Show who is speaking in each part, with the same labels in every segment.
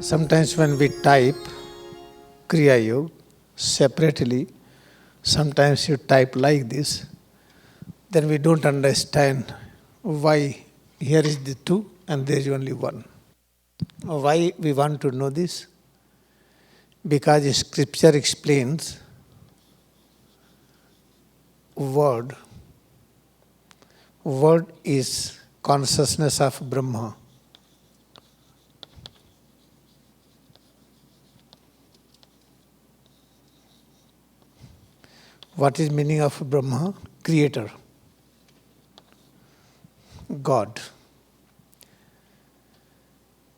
Speaker 1: Sometimes when we type Kriya Yoga separately, sometimes you type like this, then we don't understand why here is the two and there is only one. Why we want to know this? Because scripture explains word. Word is consciousness of Brahma. What is meaning of Brahma? Creator. God.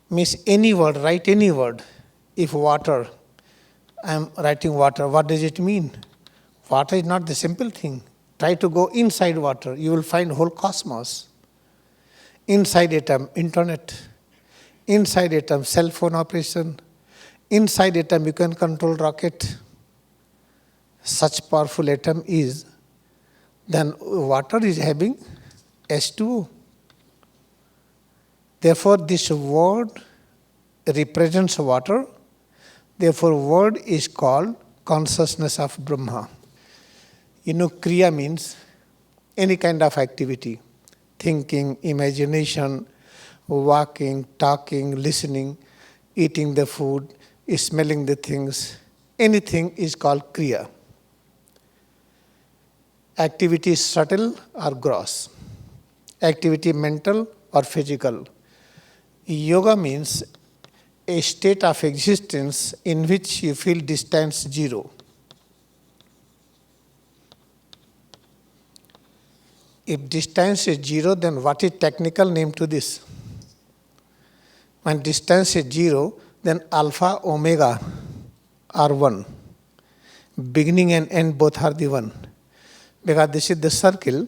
Speaker 1: Means any word, write any word. If water, I am writing water, what does it mean? Water is not the simple thing. Try to go inside water, you will find whole cosmos. Inside atom, internet. Inside atom, cell phone operation. Inside atom, you can control rocket. Such powerful atom is, then water is having H2O. Therefore, this word represents water. Therefore, word is called consciousness of Brahma. You know, Kriya means any kind of activity. Thinking, imagination, walking, talking, listening, eating the food, smelling the things. Anything is called Kriya. Activity is subtle or gross. Activity mental or physical. Yoga means a state of existence in which you feel distance zero. If distance is zero, then what is technical name to this? When distance is zero, then alpha, omega are one. Beginning and end both are the one. Because this is the circle,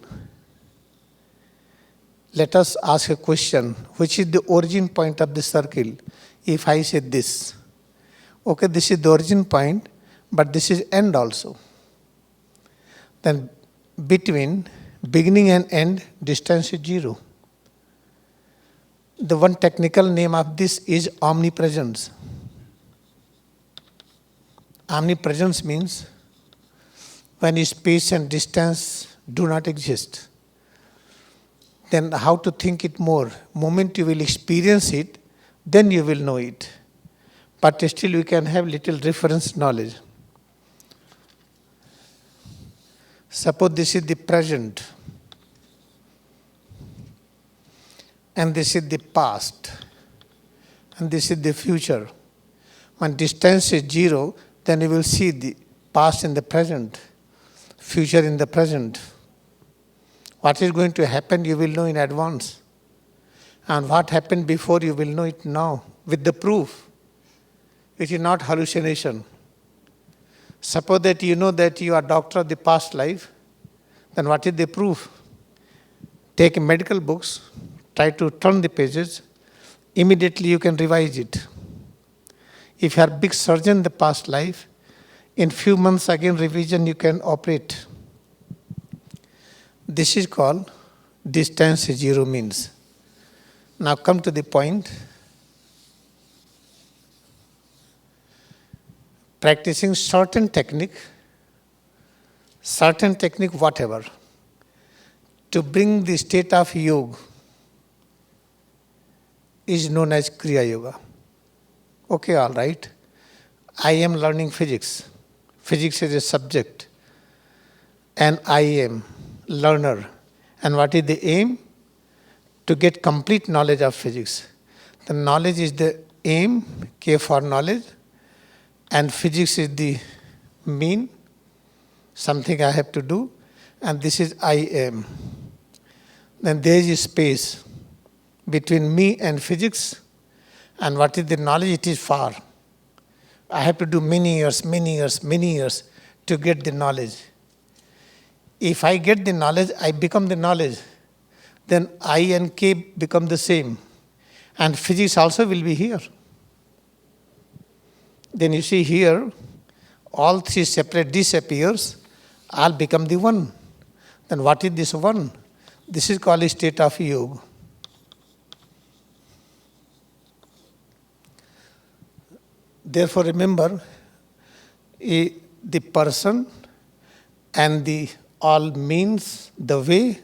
Speaker 1: let us ask a question. Which is the origin point of the circle? If I say this, okay, this is the origin point, but this is end also. Then between beginning and end, distance is zero. The one technical name of this is omnipresence. Omnipresence means when space and distance do not exist, then how to think it more? Moment you will experience it, then you will know it. But still we can have little reference knowledge. Suppose this is the present, and this is the past, and this is the future. When distance is zero, then you will see the past in the present, future in the present. What is going to happen, you will know in advance. And what happened before, you will know it now, with the proof. It is not hallucination. Suppose that you know that you are doctor of the past life, then what is the proof? Take medical books, try to turn the pages, immediately you can revise it. If you are big surgeon in the past life, in few months again revision you can operate. This is called distance zero means. Now come to the point. Practicing certain technique whatever, to bring the state of yoga is known as Kriya Yoga. Okay, all right. I am learning physics. Physics is a subject. And I am learner. And what is the aim? To get complete knowledge of physics. The knowledge is the aim, K for knowledge, and physics is the mean, something I have to do, and this is I am. Then there is space between me and physics, and what is the knowledge? It is far. I have to do many years to get the knowledge. If I get the knowledge, I become the knowledge. Then I and K become the same. And physics also will be here. Then you see here, all three separate disappears, all become the one. Then what is this one? This is called a state of yoga. Therefore, remember, the person and the all means, the way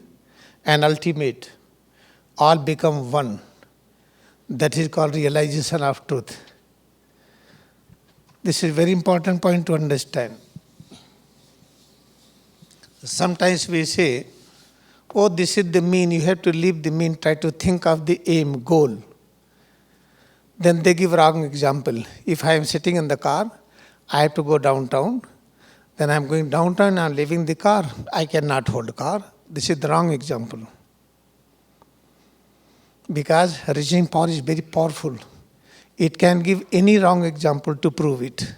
Speaker 1: and ultimate, all become one. That is called realization of truth. This is a very important point to understand. Sometimes we say, oh, this is the mean, you have to leave the mean, try to think of the aim, goal. Then they give wrong example. If I am sitting in the car, I have to go downtown. Then I am going downtown, I am leaving the car. I cannot hold car. This is the wrong example. Because reasoning power is very powerful. It can give any wrong example to prove it.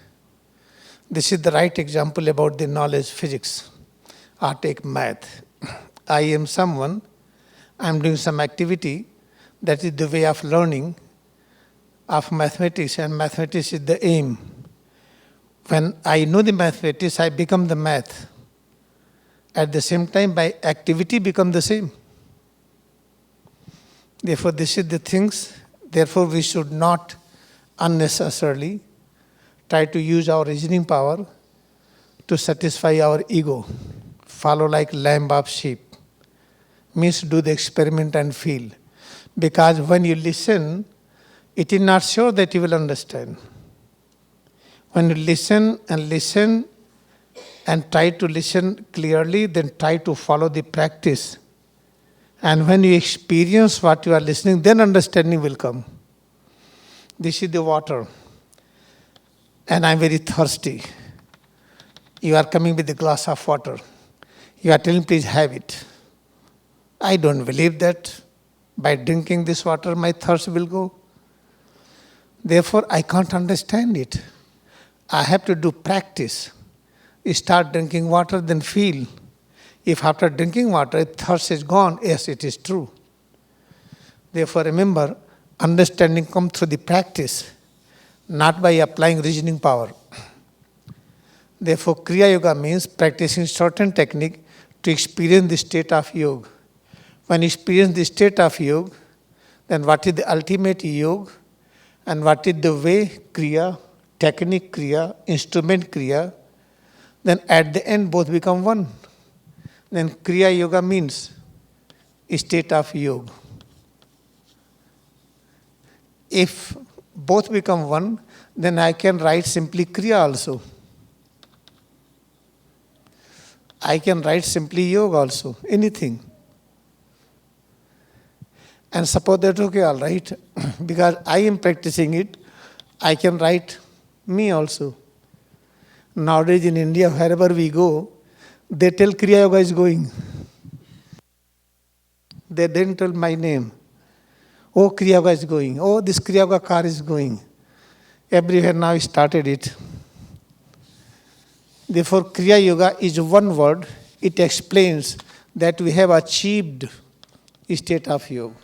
Speaker 1: This is the right example about the knowledge physics. Or take math. I am someone, I am doing some activity, that is the way of learning of mathematics, and mathematics is the aim. When I know the mathematics, I become the math. At the same time, my activity become the same. Therefore, this is the things, therefore we should not unnecessarily try to use our reasoning power to satisfy our ego. Follow like lamb of sheep. Means do the experiment and feel. Because when you listen, it is not sure that you will understand. When you listen and try to listen clearly, then try to follow the practice. And when you experience what you are listening, then understanding will come. This is the water. And I am very thirsty. You are coming with a glass of water. You are telling, please have it. I don't believe that by drinking this water, my thirst will go. Therefore, I can't understand it. I have to do practice. You start drinking water, then feel. If after drinking water, thirst is gone, yes, it is true. Therefore, remember, understanding comes through the practice, not by applying reasoning power. Therefore, Kriya Yoga means practicing certain technique to experience the state of yoga. When you experience the state of yoga, then what is the ultimate yoga? And what is the way, Kriya, technique Kriya, instrument Kriya, then at the end both become one. Then Kriya Yoga means a state of yoga. If both become one, then I can write simply Kriya also. I can write simply yoga also, anything. And suppose that, okay, all right, because I am practicing it, I can write me also. Nowadays in India, wherever we go, they tell Kriya Yoga is going. They didn't tell my name. Oh, Kriya Yoga is going. Oh, this Kriya Yoga car is going. Everywhere now started it. Therefore, Kriya Yoga is one word. It explains that we have achieved a state of yoga.